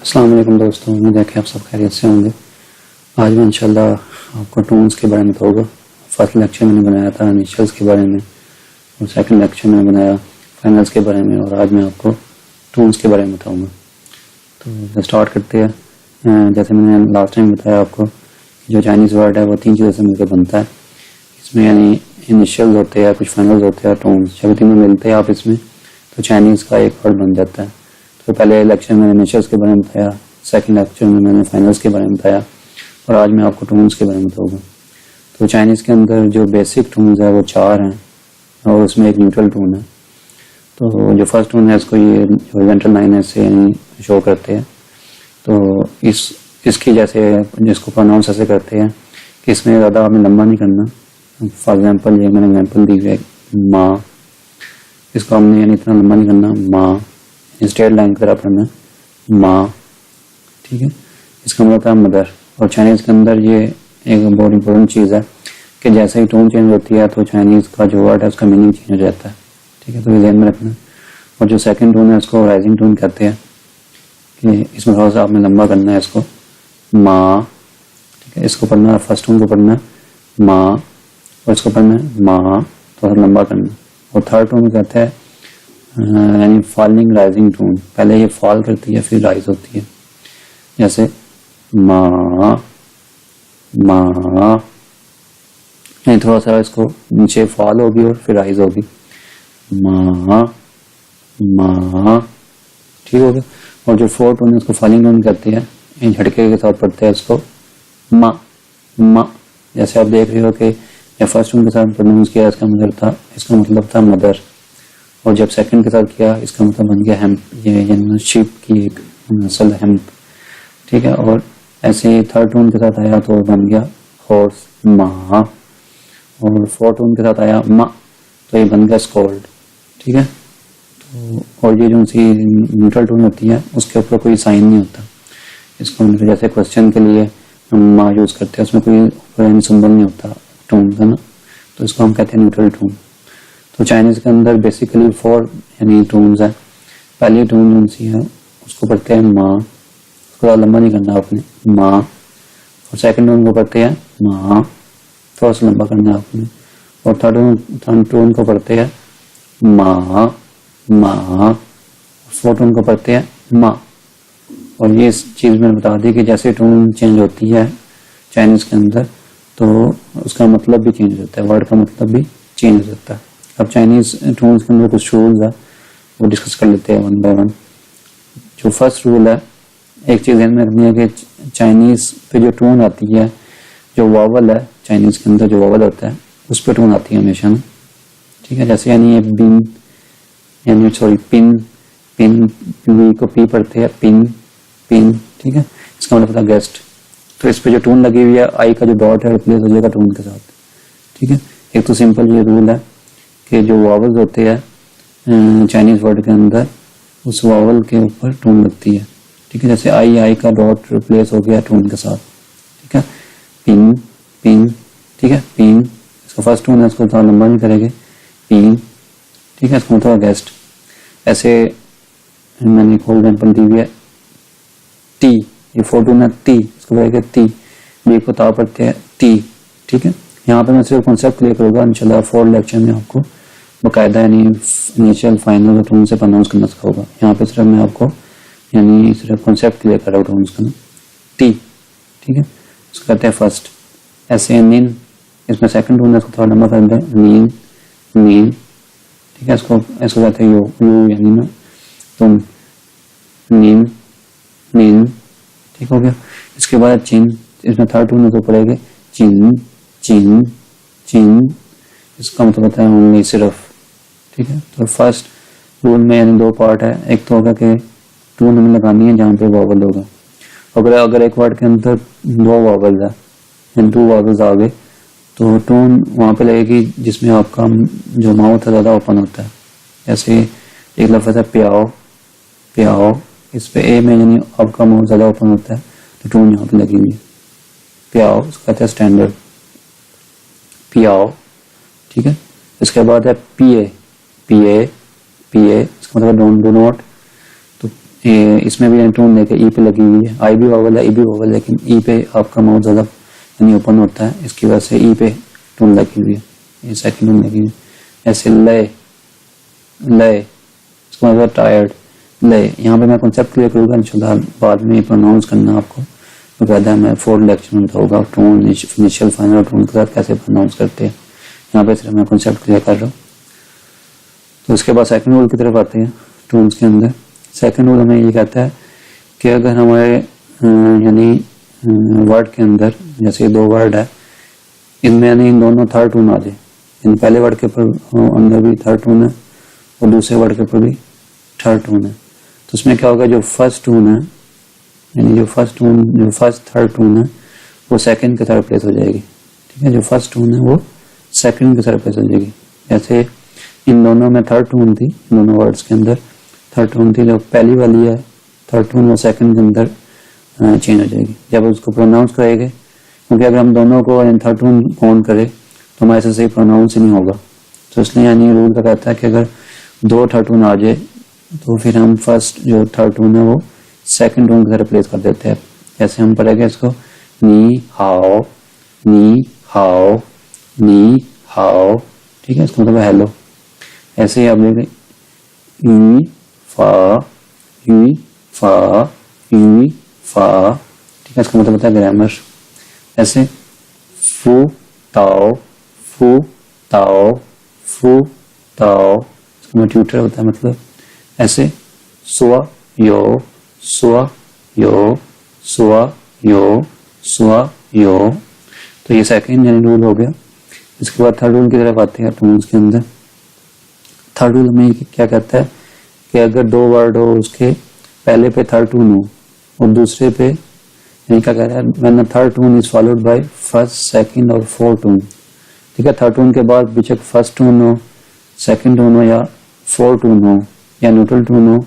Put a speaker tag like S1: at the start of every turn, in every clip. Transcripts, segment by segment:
S1: अस्सलाम वालेकुम दोस्तों, उम्मीद है कि आप सब खैरियत से होंगे। आज मैं इंशाल्लाह आपको टोन्स के बारे में बताऊँगा। फर्स्ट लेक्चर मैंने बनाया था इनिशियल्स के बारे में और सेकंड लेक्चर मैंने बनाया फाइनल्स के बारे में, और आज मैं आपको टोन्स के बारे में बताऊँगा। तो स्टार्ट करते हैं। जैसे मैंने लास्ट टाइम बताया आपको, जो चाइनीज़ वर्ड है वो 3 चीज़ों से मिलकर बनता है। इसमें यानी इनिशियल्स होते हैं, कुछ फाइनल्स होते हैं, टोन्स जब तीनों मिलते हैं आप इसमें तो चाइनीज़ का एक वर्ड बन जाता है। तो पहले लेक्चर में इनिशियल्स के बारे में बताया, सेकंड लेक्चर में मैंने फाइनल्स के बारे में बताया, और आज मैं आपको टोन्स के बारे में बताऊंगा। तो चाइनीज़ के अंदर जो बेसिक टोन्स है वो 4 हैं और उसमें एक न्यूट्रल टोन है। तो जो फर्स्ट टोन है इसको ये हॉरिजॉन्टल लाइन ऐसे यानी शो करते हैं। तो इसकी जैसे जिसको प्रोनाउंस ऐसे करते हैं कि इसमें ज़्यादा आपने लंबा नहीं करना। फॉर एग्जाम्पल ये मैंने एग्जाम्पल दी है माँ, इसको हमने यानी इतना लंबा नहीं करना, माँ स्ट्रेट लाइन की तरह पढ़ना माँ, ठीक है। इसका मतलब है मदर। और चाइनीज़ के अंदर ये एक बहुत इंपॉर्टेंट चीज़ है कि जैसे ही टोन चेंज होती है तो चाइनीज़ का जो वर्ड है उसका मीनिंग चेंज हो जाता है, ठीक है। तो ये ध्यान में रखना। और जो सेकंड टोन है उसको राइजिंग टोन कहते हैं कि इसमें थोड़ा सा आपने लंबा करना है इसको, माँ, ठीक है। इसको पढ़ना, फर्स्ट टोन को पढ़ना माँ और इसको पढ़ना माँ, थोड़ा सा लंबा करना। और थर्ड टोन कहते हैं यानी फॉलिंग राइजिंग टोन। पहले ये फॉल करती है फिर राइज होती है, जैसे माँ माँ, नहीं थोड़ा सा इसको नीचे फॉल होगी और फिर राइज होगी, माँ माँ, ठीक हो गया। और जो फोर्थ टोन है उसको फॉलिंग टोन कहते हैं, इन झटके के साथ पढ़ते हैं इसको माँ माँ। जैसे आप देख रहे हो कि फर्स्ट टोन के साथ प्रोनाउंस किया इसका मतलब था मदर, और जब सेकंड के साथ किया इसका मतलब बन गया हेम्प, ये शीप की एक नस्ल हेम्प, ठीक है। और ऐसे ही थर्ड टोन के साथ आया तो बन गया हॉर्स माँ, और फोर्थ टोन के साथ आया माँ तो ये बन गया स्कोल्ड, ठीक है। तो और ये जो सी न्यूट्रल टोन होती है उसके ऊपर कोई साइन नहीं होता। इसको जैसे क्वेश्चन के लिए हम माँ यूज़ करते हैं, उसमें कोई सिंबल नहीं होता टोन का ना, तो इसको हम कहते हैं न्यूट्रल टोन। तो चाइनीज़ के अंदर बेसिकली 4 यानी टोन्स हैं। पहली टोन कौन सी है उसको पढ़ते हैं माँ, उसको ज़्यादा लंबा नहीं करना आपने, माँ। और सेकंड टोन को पढ़ते हैं माँ, थोड़ा सा लंबा करना आपने। और थर्ड टोन को पढ़ते हैं माँ माँ, फोर्थ टोन को पढ़ते हैं माँ। और ये चीज़ मैंने बता दी कि जैसे टोन चेंज होती है चाइनीज़ के अंदर तो उसका मतलब भी चेंज हो जाता है, वर्ड का मतलब भी चेंज हो जाता है। अब चाइनीज़ टोन्स के अंदर कुछ रूल्स है वो डिस्कस कर लेते हैं वन बाय वन। जो फर्स्ट रूल है, एक चीज़ ध्यान में रखनी है कि चाइनीज़ पे जो टोन आती है, जो वावल है चाइनीज़ के अंदर जो वावल होता है उस पर टोन आती है हमेशा ना, ठीक है। जैसे यानी ये बिन यानी सॉरी पिन, पिन पी को पी पढ़ते हैं पिन पिन, ठीक है। इसका मतलब था गेस्ट। तो इस पे जो टोन लगी हुई है आई का जो डॉट है रिप्लेस हो जाएगा टोन के साथ, ठीक है। एक तो सिंपल ये रूल है कि जो वावल्स होते हैं चाइनीज़ वर्ड के अंदर उस वावल के ऊपर टोन लगती है, ठीक है। जैसे आई का डॉट रिप्लेस हो गया टोन के साथ, ठीक है। पिन पिन, ठीक है, पिन। इसका फर्स्ट टोन है, इसको थोड़ा लंबा नहीं करेंगे, पिन, ठीक है। इसका मतलब गेस्ट। ऐसे मैंने एक एग्जाम्पल दी हुई है टी, ये फोर टोन है टी, इसको बोलेंगे टी, बी को ता पढ़ते हैं टी, ठीक है। यहाँ पे मैं सिर्फ कॉन्सेप्ट क्लियर करूँगा इंशाल्लाह। 4 लेक्चर में आपको बाकायदा यानी इनिशियल फाइनल और टोन से प्रोनाउंस करना सिखाऊंगा। यहाँ पे सिर्फ मैं आपको यानी सिर्फ कॉन्सेप्ट क्लियर कर रहा हूँ टोन्स का, टी, ठीक है। इसको कहते हैं फर्स्ट। ऐसे नीन, इसमें सेकंड टोन है, इसको थोड़ा लंबा कर दें, नीन नीन, ठीक है। इसको कहते हैं यू यानी ना तुम, नीन नीन, ठीक हो गया। इसके बाद चिन, इसमें थर्ड टोन है तो पड़ेगा चिन चिन चिन, इसका मतलब होता है ओनली सिर्फ, ठीक है। तो फर्स्ट रूल में यानी 2 पार्ट है। एक तो होगा कि टोन हमें लगानी है जहाँ पे वावल होगा। अगर एक वर्ड के अंदर 2 वावल है यानी 2 वावल्स आ गए तो टोन वहाँ पे लगेगी जिसमें आपका जो माउथ है ज़्यादा ओपन होता है। जैसे एक लफ्ज़ है प्याओ प्याओ, इस पे ए में यानी आपका माउथ ज़्यादा ओपन होता है तो टोन यहाँ पे लगेंगे प्याओ, इसको कहते हैं स्टैंडर्ड पियाओ, ठीक है। इसके बाद है पीए पीए पीए, इसका मतलब डोंट डू नॉट, तो इसमें भी टून लेके ई पे लगी हुई है, आई भी वोवल है, ई भी वोवल है, लेकिन ई पे आपका माउथ ज़्यादा यानी ओपन होता है, इसकी वजह से ई पे टून लगी हुई है, ये सेकंड टून लगी हुई है। ऐसे लय, लय इसका मतलब टायर्ड, लय। यहाँ पे मैं कॉन्सेप्ट क्लियर करूँगा इंशाल्लाह, बाद में प्रोनाउंस करना आपको तो कहता है मैं 4 लेक्चर में बताऊँगा टोन, इनिशियल फाइनल टोन के साथ कैसे प्रोनाउंस करते हैं। यहाँ पे सिर्फ मैं कॉन्सेप्ट क्लियर कर रहा हूँ। तो इसके बाद सेकंड रूल की तरफ आते हैं टोन्स के अंदर। सेकंड रूल हमें ये कहता है कि अगर हमारे यानी वर्ड के अंदर जैसे 2 वर्ड है, इनमें यानी इन दोनों थर्ड टोन आ जाए, इन पहले वर्ड के ऊपर अंदर भी थर्ड टोन है और दूसरे वर्ड के ऊपर भी थर्ड टोन है, तो उसमें क्या होगा, जो फर्स्ट टोन है यानी जो फर्स्ट थर्ड टोन है वो सेकंड के साथ प्लेस हो जाएगी। ठीक है, जो फर्स्ट टोन है वो सेकंड के साथ प्लेस हो जाएगी। जैसे इन दोनों में थर्ड टोन थी, दोनों वर्ड्स के अंदर थर्ड टोन थी, जो पहली वाली है थर्ड टोन वो सेकंड के अंदर चेंज हो जाएगी जब उसको प्रोनाउंस करेंगे, क्योंकि अगर हम दोनों को थर्ड टोन ऑन करें तो हमारे से सही प्रोनाउंस ही नहीं होगा। तो इसलिए यानी रूल का कहता है कि अगर 2 थर्ड टोन आ जाए तो फिर हम फर्स्ट जो थर्ड टोन है वो सेकंड टोन के साथ रिप्लेस कर देते हैं। जैसे हम पढ़ेंगे इसको नी हाओ, नी हाओ, नी हाओ। ठीक है, इसका मतलब हेलो। ऐसे ही आप देखें ई फा, ई फा, ई फा। ठीक है, इसका मतलब होता है ग्रामर। ऐसे फू ताओ, फू ताओ, फू ताओ, इसका ट्यूटर होता है मतलब। ऐसे सुआ यो, सुआ यो, सुआ यो, सुआ यो। तो ये सेकंड यानी रूल हो गया। इसके बाद थर्ड रूल की तरफ आते हैं टोन्स के अंदर। थर्ड रूल में क्या कहता है कि अगर 2 वर्ड हो, उसके पहले पे थर्ड टोन हो और दूसरे पे यानी क्या कह रहा है, when the third tone is followed by first, second और फोर्थ टोन। ठीक है, थर्ड टोन के बाद बेशक फर्स्ट टोन हो, सेकंड टोन हो या फोर्थ टोन हो या न्यूट्रल टोन हो,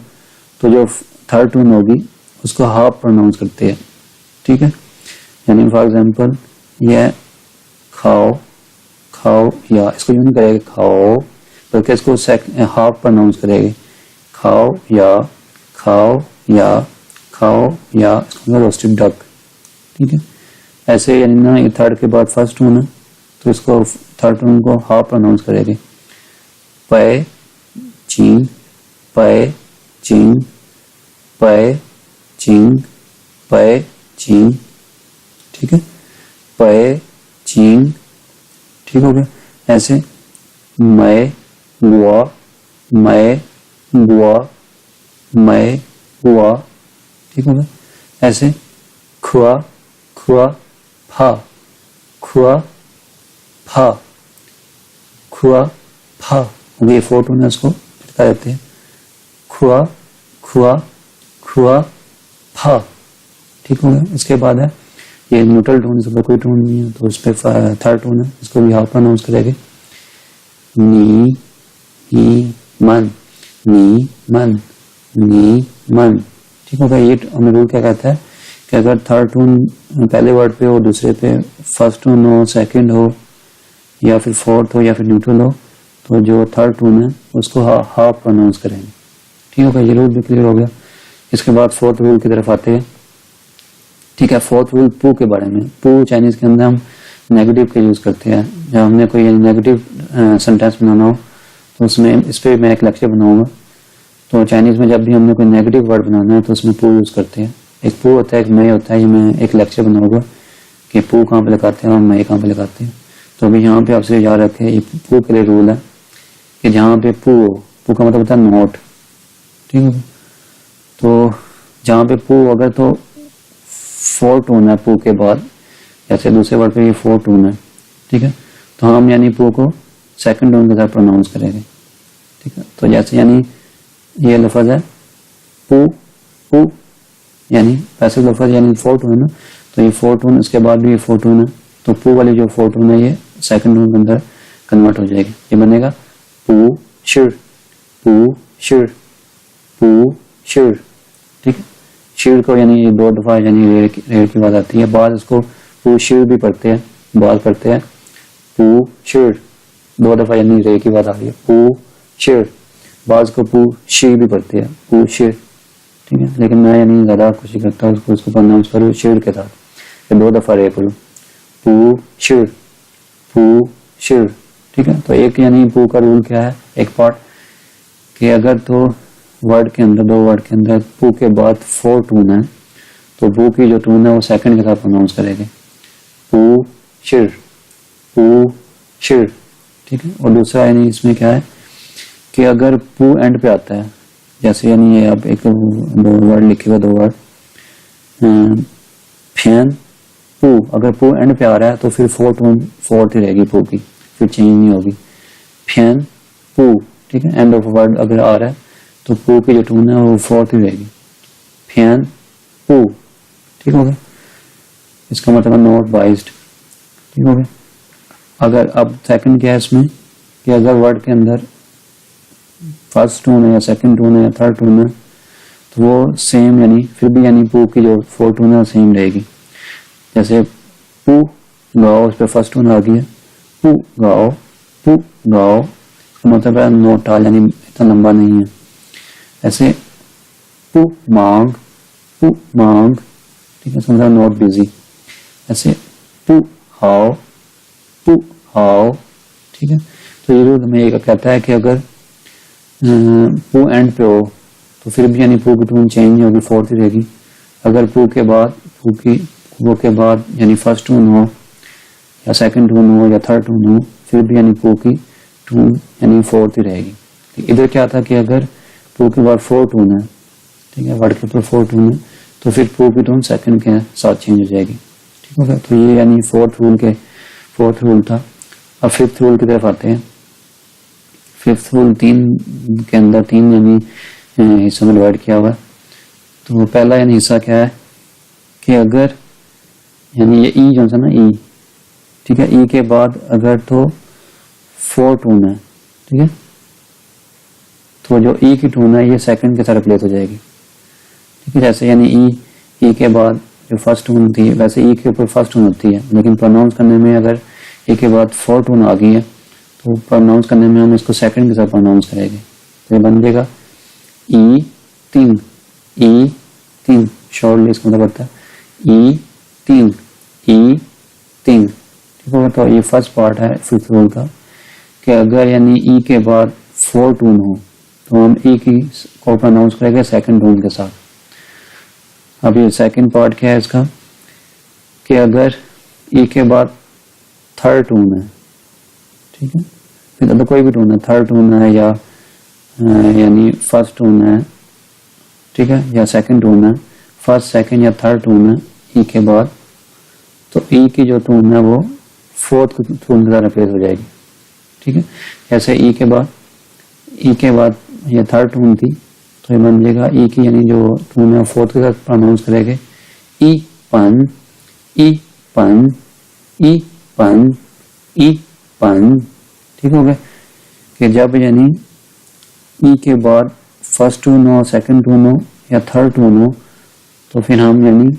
S1: तो जो थर्ड टोन होगी उसको हाफ प्रोनाउंस करते हैं। ठीक है, यानी फॉर एग्जांपल ये खाओ, खाओ या, इसको यूं नहीं करेगा खाओ, बल्कि इसको हाफ प्रोनाउंस करेंगे, खाओ या, खाओ या, खाओ या, इसको रोस्टेड डक। ठीक है, ऐसे यानी ना ये थर्ड के बाद फर्स्ट टोन है तो इसको थर्ड टोन को हाफ प्रोनाउंस करेंगे, पे चिंग, पे चिंग, पे चिंग, पे चिंग। ठीक है, पे चिंग। ठीक हो गया। ऐसे मैं गुआ, मैं गुआ, मैं गुआ। ठीक हो गया। ऐसे खुआ, खुआ, फा, खुआ, फा, खुआ, फा। ये 4 टोन है, उसको बता देते हैं, खुआ, खुआ, खुआ, फा। ठीक हो गया। इसके बाद है ये न्यूट्रल टोन, इसका कोई टोन नहीं है तो उस पर थर्ड टोन है, इसको भी हाफ प्रोनाउंस करेंगे, नी, ही, मन, नी, मन, नी, मन। ठीक होगा। ये हमें रूल क्या कहता है कि अगर थर्ड टोन पहले वर्ड पे हो, दूसरे पे फर्स्ट टोन हो, सेकंड हो या फिर फोर्थ हो या फिर न्यूट्रल हो, तो जो थर्ड टोन है उसको हाफ प्रोनाउंस करेंगे। ठीक होगा, ये रूल भी क्लियर हो गया। इसके बाद फोर्थ रूल की तरफ आते हैं। ठीक है, फोर्थ रूल पू के बारे में। पू चाइनीज के अंदर हम नेगेटिव के यूज करते हैं। जब हमने कोई नेगेटिव सेंटेंस बनाना हो तो उसमें इस पर मैं एक लेक्चर बनाऊंगा। तो चाइनीज में जब भी हमने कोई नेगेटिव वर्ड बनाना है तो उसमें पू यूज करते हैं। एक पू होता है, एक मैं होता है। ये मैं एक लेक्चर बनाऊंगा कि पू कहाँ पे लगाते हैं और मैं कहाँ पे लगाते हैं। तो अभी यहाँ पे आपसे याद रखें, ये पू के लिए रूल है कि जहाँ पे पू हो, पू का मतलब होता है नोट। ठीक है, तो जहाँ पे पू अगर तो 4 टोन है पू के बाद, जैसे दूसरे वर्ड पे ये 4 टोन है। ठीक है, तो हम यानी पू को सेकंड टोन के साथ प्रोनाउंस करेंगे। ठीक है, तो जैसे यानी ये लफ्ज है पू, पू यानी वैसे लफ्ज यानी 4 टोन है ना, तो ये 4 टोन, इसके बाद भी ये 4 टोन है, तो पू वाली जो 4 टोन है ये सेकंड टोन के अंदर कन्वर्ट हो जाएगी। ये बनेगा पू शिर, पू शिर, पू शिर। ठीक है, शिर को यानी 2 दफा यानी रेड़ की बात आती है। बाद इसको पू शिर भी पढ़ते हैं, बाद पढ़ते हैं पू शिर, 2 दफा यानी रे की बात आ रही है, पू शिर। बाद को पू शी भी पढ़ते हैं, पू शिर। ठीक है, लेकिन मैं यानी ज़्यादा कोशिश करता हूँ उसको प्रोनाउंस करूँ शिर के साथ, फिर 2 दफ़ा रे करूँ, पू शिर, पू शिर। ठीक है, तो एक यानी पू का रूल क्या है, एक पार्ट कि अगर तो वर्ड के अंदर, 2 वर्ड के अंदर पू के बाद 4 टून है, तो पू की जो टून है वो सेकंड के साथ प्रोनाउंस करेंगे, पू शिर, पू शिर। ठीक है, और दूसरा यानी इसमें क्या है कि अगर पू एंड पे आता है, जैसे यानी ये आप एक 2 वर्ड लिखेगा, 2 वर्ड फैन पू, अगर पू एंड पे आ रहा है तो फिर 4 टून 4th ही रहेगी पू की, फिर चेंज नहीं होगी, फैन पू। ठीक है, एंड ऑफ वर्ड अगर आ रहा है तो पू की जो टून है वो 4th ही रहेगी, फैन पू। ठीक हो गया, इसका मतलब नॉट बाइज्ड। ठीक हो गया, अगर अब सेकंड क्या है इसमें कि अगर वर्ड के अंदर फर्स्ट टून है या सेकंड टून है या थर्ड टून है तो वो सेम यानी फिर भी यानी पू की जो 4 टून है सेम रहेगी। जैसे पू गाओ, उस पर फर्स्ट टून आ गई है, पू गाओ, पू गाओ, मतलब है नोट टाल यानी इतना लंबा नहीं है। ऐसे पू मांग, पू मांग, ठीक है, समझा नोट बिजी। ऐसे पू हाओ, पू हाओ। ठीक है, तो ये रूल हमें ये कहता है कि अगर पू एंड पे हो तो फिर भी यानी पू की टून चेंज नहीं होगी, 4th ही रहेगी। अगर पू के बाद पू के बाद यानी फर्स्ट टून हो या सेकंड टून हो या थर्ड टून हो, फिर भी यानी पू की टून यानी 4th ही रहेगी। इधर क्या था कि अगर पू के बाद 4 टून है, ठीक है, वर्ड के ऊपर 4 टून है, तो फिर पू की टून सेकंड के साथ चेंज हो जाएगी। ठीक हो गया, तो ये यानी 4th रूल था। अब 5th रूल की तरफ आते हैं। 5th रूल 3 के अंदर 3 यानी हिस्सों में डिवाइड किया हुआ है। तो पहला यानी हिस्सा क्या है कि अगर यानी ये ई जो है ना, ई, ठीक है, ई के बाद अगर तो 4 टून है, ठीक है, तो जो ई की टून है ये सेकंड के साथ रिप्लेस हो जाएगी। ठीक है, जैसे यानी ई के बाद जो फर्स्ट टून थी वैसे ई के ऊपर फर्स्ट टून होती है, लेकिन प्रोनाउंस करने में अगर ई के बाद 4 टून आ गई है तो प्रोनाउंस करने में हम इसको सेकंड के साथ प्रोनाउंस करेंगे। तो ये बन जाएगा ई तीन, ई तीन, शॉर्टली इसका मतलब पड़ता है ई तीन, ई तीन। ठीक है, तो ये फर्स्ट पार्ट है 5th रूल का कि अगर यानी ई के बाद 4 टून हो तो हम ई की को प्रोनाउंस करेंगे सेकंड टून के साथ। अब ये सेकंड पार्ट क्या है इसका कि अगर ई के बाद 3rd टून है, ठीक है, फिर तो कोई भी टून है, 3rd टून है या यानी फर्स्ट टून है, ठीक है, या सेकंड टून है, फर्स्ट सेकंड या 3rd टून है ई के बाद, तो ई की जो टून है वो 4th टून के साथ रिप्लेस हो जाएगी। ठीक है, जैसे ई के बाद ये 3rd टून थी तो ये बन जाएगा ई की यानी जो टून है 4th के साथ प्रोनाउंस करेंगे ई पन, ई पन, ई पन, ई पन। ठीक हो गया कि जब यानी ई के बाद फर्स्ट टून हो, सेकंड टून हो या 3rd टून हो तो फिर हम यानी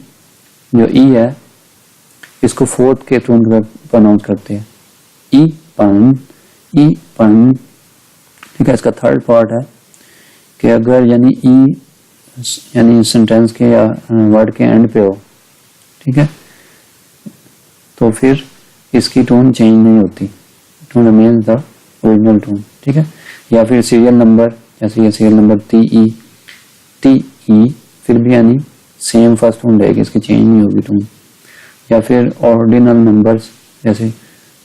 S1: जो ई है इसको 4th के टून के साथ प्रोनाउंस करते हैं ई पन, ई पन। ठीक है, इसका 3rd पार्ट है कि अगर यानी ई यानी सेंटेंस के या वर्ड के एंड पे हो, ठीक है, तो फिर इसकी टोन चेंज नहीं होती, tone remains the original tone. ठीक है, या फिर सीरियल नंबर, जैसे ये सीरियल नंबर टी ई, फिर भी यानी सेम फर्स्ट टोन रहेगी, इसकी चेंज नहीं होगी टोन। या फिर ऑर्डिनल नंबर्स, जैसे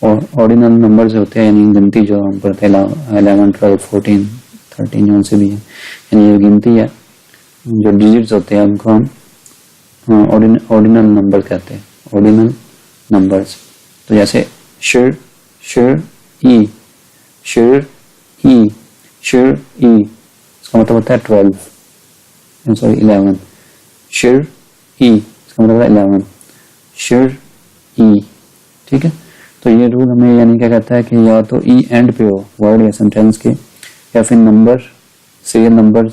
S1: ऑर्डिनल नंबर्स होते हैं यानी गिनती जो हम पढ़ते हैं 11, 12, 14, 13 जो से भी है, यानी ये गिनती है, जो डिजिट्स होते हैं उनको हम ऑर्डिनल नंबर कहते हैं, ऑर्डिनल नंबर्स। तो जैसे शिर, शिर ई, शिर ई, शिर ई, इसका मतलब होता है 12, सॉरी 11, शिर ई इसका मतलब है 11, शिर ई। ठीक है, तो ये रूल हमें यानी क्या कहता है कि या तो ई एंड पे हो वर्ड या सेंटेंस के, या फिर नंबर सीरियल नंबर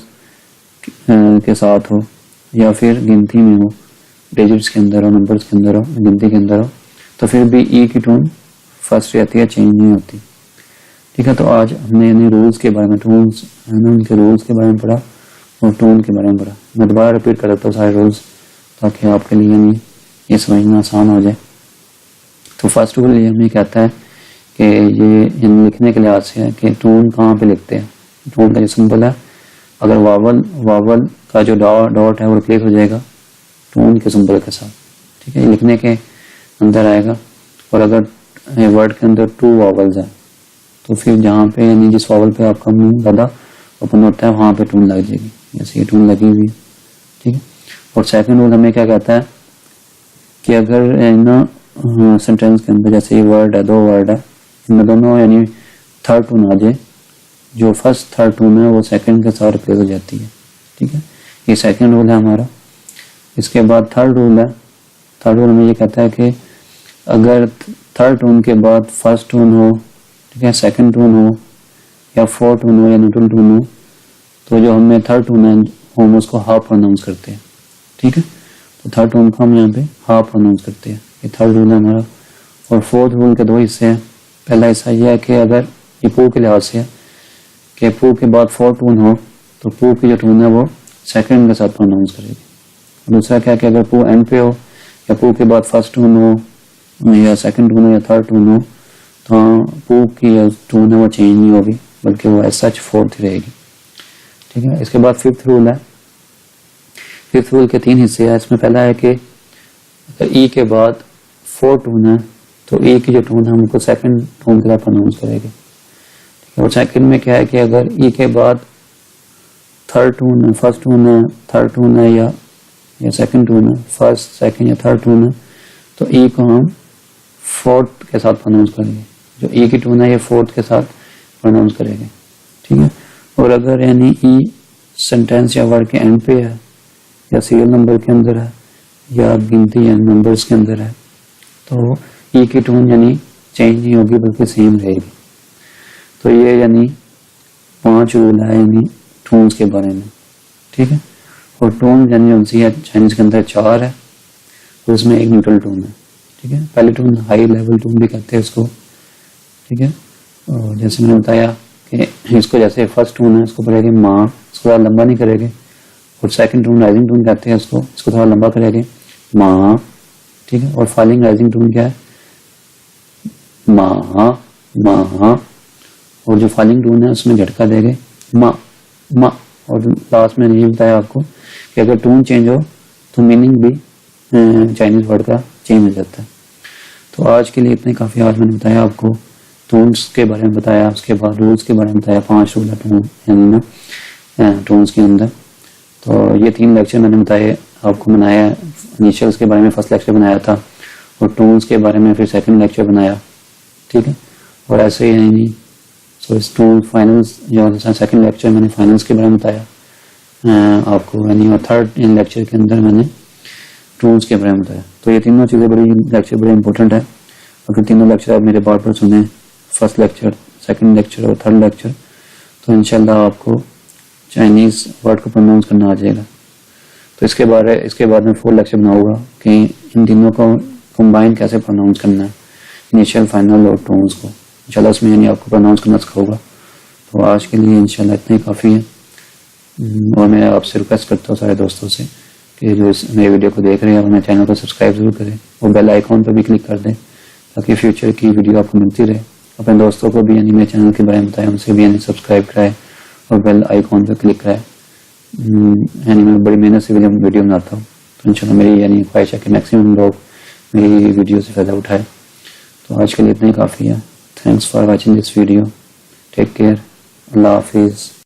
S1: के साथ हो, या फिर गिनती में हो, डिजिट्स के अंदर हो, नंबर्स के अंदर हो, गिनती के अंदर हो, तो फिर भी ई की टोन फर्स्ट रहती है, चेंज नहीं होती। ठीक है, तो आज हमने यानी रूल्स के बारे में, टूल्स है ना, उनके रूल्स के बारे में पढ़ा और टोन के बारे में पढ़ा। मैं दोबारा रिपीट कर देता हूँ सारे रूल्स ताकि आपके लिए यानी ये समझना आसान हो जाए। तो फर्स्ट रूल ये हमें कहता है कि ये लिखने के लिहाज से है कि टोन कहाँ पे लिखते हैं। टोन का जो सिंबल है, अगर वावल का जो डॉट है वो क्लिक हो जाएगा टोन के सिंबल के साथ, ठीक है, लिखने के अंदर आएगा। और अगर वर्ड के अंदर 2 वावल्स हैं तो फिर जहाँ पे यानी जिस वावल पे आपका मुंह ज़्यादा ओपन होता है वहाँ पे टोन लग जाएगी, जैसे ये टोन लगी हुई है, ठीक है। और सेकंड रूल हमें क्या कहता है कि अगर ना सेंटेंस के अंदर जैसे ये वर्ड है, 2 वर्ड है, इनमें दोनों यानी थर्ड टोन आ जाए, जो फर्स्ट थर्ड टोन है वो सेकंड के साथ रिप्लेस हो जाती है, ठीक है। ये सेकंड रूल है हमारा। इसके बाद थर्ड रूल है। थर्ड रूल हमें ये कहता है कि अगर थर्ड टोन के बाद फर्स्ट टोन हो, ठीक है, सेकंड टोन हो या फोर्थ टोन हो या न्यूट्रल टोन हो, तो जो हमें थर्ड टोन है हम उसको हाफ प्रोनाउंस करते हैं, ठीक है। तो थर्ड टोन को हम यहाँ पे हाफ प्रोनाउंस करते हैं। ये थर्ड रूल है हमारा। और फोर्थ रूल के 2 हिस्से हैं। पहला हिस्सा यह है कि अगर ये पू के लिहाज से है कि पू के बाद फोर्थ टोन हो तो पू की जो टोन है वो सेकंड के साथ प्रोनाउंस करेगी। दूसरा क्या कि अगर पू एंड पे हो या पू के बाद फर्स्ट टोन हो या सेकंड टोन हो या थर्ड टोन हो तो पू की जो टोन है वो चेंज नहीं होगी बल्कि वो एज सच फोर्थ ही रहेगी, ठीक है। इसके बाद फिफ्थ रूल है। फिफ्थ रूल के 3 हिस्से हैं। इसमें पहला है कि अगर ई के बाद फोर्थ टोन है तो ई की जो टोन है हमको सेकंड टोन के साथ प्रोनाउंस करेगी, ठीक है। और सेकंड में क्या है कि अगर ई के बाद थर्ड टोन है, फर्स्ट टोन है, थर्ड टोन है या सेकंड टोन है, फर्स्ट सेकंड या थर्ड टोन है, तो ई को हम फोर्थ के साथ प्रोनाउंस करेंगे। जो ई की टोन है ये फोर्थ के साथ प्रोनाउंस करेंगे, ठीक है। और अगर यानी ई सेंटेंस या वर्ड के एंड पे है या सीरियल नंबर के अंदर है या गिनती या नंबर्स के अंदर है तो ई की टोन यानी चेंज नहीं होगी बल्कि सेम रहेगी। तो ये यानी 5 रूल है यानी टोन्स के बारे में, ठीक है। और टोन यानी उनसी है चाइनीज के अंदर 4 है और उसमें एक न्यूट्रल टोन है, ठीक है। पहले टोन हाई लेवल टोन भी कहते हैं इसको, ठीक है। और जैसे मैंने बताया कि इसको जैसे फर्स्ट टोन है इसको पढ़ेंगे माँ, इसको थोड़ा लंबा नहीं करेंगे। और सेकंड टोन राइजिंग टोन कहते हैं इसको थोड़ा लंबा करेंगे माँ, ठीक है। और फॉलिंग राइजिंग टोन क्या है माँ माँ। और जो फॉलिंग टोन है उसमें झटका देंगे माँ माँ। और लास्ट में ये बताया आपको कि अगर टोन चेंज हो तो मीनिंग भी चाइनीज वर्ड का चेंज हो जाता है। तो आज के लिए इतने काफ़ी। आज मैंने बताया आपको टोन्स के बारे में बताया, उसके बाद रूल्स के बारे में बताया, 5 रूल है टोन यानी ना टोन्स के अंदर। तो ये 3 लेक्चर मैंने बताए आपको बनाया। इनिशियल्स के बारे में फर्स्ट लेक्चर बनाया था और टोन्स के बारे में फिर सेकंड लेक्चर बनाया, ठीक है। और ऐसे ही यानी सो इस टोन फाइनल्स जो सेकंड लेक्चर मैंने फाइनल्स के बारे में बताया आपको यानी। और थर्ड लेक्चर के अंदर मैंने टोन्स के बारे में बताया। तो ये तीनों चीज़ें बड़ी लेक्चर बड़े इंपॉर्टेंट है। अगर तीनों लेक्चर आप मेरे बार बार सुने, फर्स्ट लेक्चर, सेकंड लेक्चर और थर्ड लेक्चर, तो इंशाल्लाह आपको चाइनीज़ वर्ड को प्रोनाउंस करना आ जाएगा। तो इसके बाद में 4 लेक्चर बनाऊंगा कि इन तीनों को कंबाइन कैसे प्रोनाउंस करना है, इनिशियल, फाइनल और टोन्स को। इंशाल्लाह उसमें यानी आपको प्रोनाउंस करना सिखाऊंगा। तो आज के लिए इंशाल्लाह इतना ही काफ़ी है। और मैं आपसे रिक्वेस्ट करता हूँ सारे दोस्तों से कि जो इस नए वीडियो को देख रहे हैं अपने चैनल को सब्सक्राइब जरूर करें और बेल आइकॉन पर भी क्लिक कर दें ताकि फ्यूचर की वीडियो आपको मिलती रहे। अपने दोस्तों को भी यानी मेरे चैनल के बारे में बताएं, उनसे भी यानी सब्सक्राइब कराएं और बेल आइकॉन पर क्लिक कराएं। यानी मैं बड़ी मेहनत से वीडियो बनाता हूँ। तो इंशाल्लाह मेरी यानी ख्वाहिश है कि मैक्सिमम लोग मेरी वीडियो से फ़ायदा उठाए। तो आज के लिए इतना ही काफ़ी है। Thanks for watching this video. Take care. अल्लाह हाफिज़।